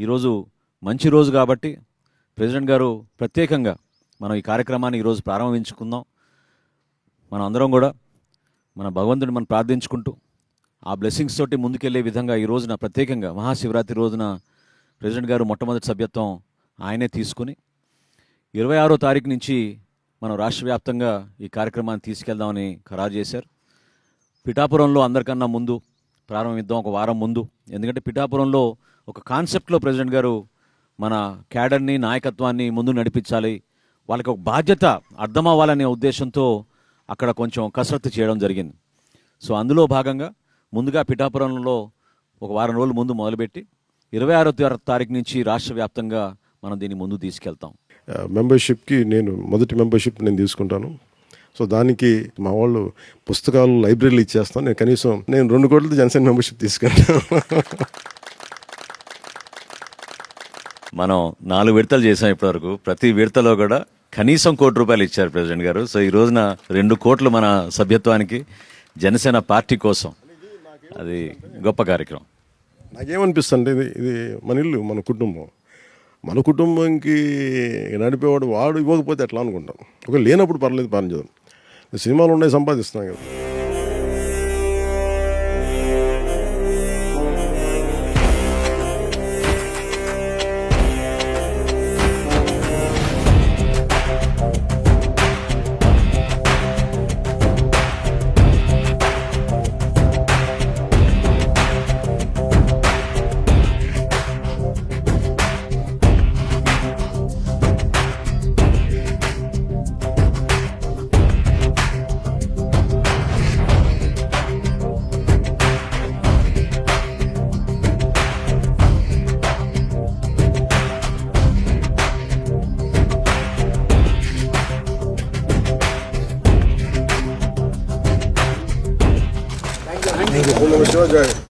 ఈరోజు మంచి రోజు కాబట్టి ప్రెసిడెంట్ గారు ప్రత్యేకంగా మనం ఈ కార్యక్రమాన్ని ఈరోజు ప్రారంభించుకుందాం. మనం అందరం కూడా మన భగవంతుడిని మనం ప్రార్థించుకుంటూ ఆ బ్లెస్సింగ్స్ తోటి ముందుకెళ్లే విధంగా ఈ రోజున ప్రత్యేకంగా మహాశివరాత్రి రోజున ప్రెసిడెంట్ గారు మొట్టమొదటి సభ్యత్వం ఆయనే తీసుకుని 26వ తారీఖు నుంచి మనం రాష్ట్ర వ్యాప్తంగా ఈ కార్యక్రమాన్ని తీసుకెళ్దామని ఖరారు చేశారు. పిఠాపురంలో అందరికన్నా ముందు ప్రారంభిద్దాం, ఒక వారం ముందు. ఎందుకంటే పిఠాపురంలో ఒక కాన్సెప్ట్లో ప్రెసిడెంట్ గారు మన క్యాడర్ని, నాయకత్వాన్ని ముందు నడిపించాలి, వాళ్ళకి ఒక బాధ్యత అర్థం అవ్వాలనే ఉద్దేశంతో అక్కడ కొంచెం కసరత్తు చేయడం జరిగింది. సో అందులో భాగంగా ముందుగా పిఠాపురంలో ఒక వారం రోజుల ముందు మొదలుపెట్టి 26వ తారీఖు నుంచి రాష్ట్ర వ్యాప్తంగా మనం దీన్ని ముందు తీసుకెళ్తాం. మెంబర్షిప్కి మొదటి మెంబర్షిప్ నేను తీసుకుంటాను. సో దానికి మా వాళ్ళు పుస్తకాలు లైబ్రరీలు ఇచ్చేస్తాను. నేను కనీసం 2 కోట్లతో జనసేన మెంబర్షిప్ తీసుకుంటాను. మనం 4 విడతలు చేసాం ఇప్పటివరకు. ప్రతి విడతలో కూడా కనీసం ₹1 కోటి ఇచ్చారు ప్రెసిడెంట్ గారు. సో ఈ రోజున 2 కోట్లు మన సభ్యత్వానికి జనసేన పార్టీ కోసం. అది గొప్ప కార్యక్రమం. నాకేమనిపిస్తుంది, ఇది మన ఇల్లు, మన కుటుంబం. మన కుటుంబంకి నడిపేవాడు వాడు ఇవ్వకపోతే ఎట్లా అనుకుంటాం. ఒక లేనప్పుడు పర్లేదు, పనిచేద్దాం. సినిమాలు ఉన్నాయి, సంపాదిస్తున్నాం కదా. Thank you.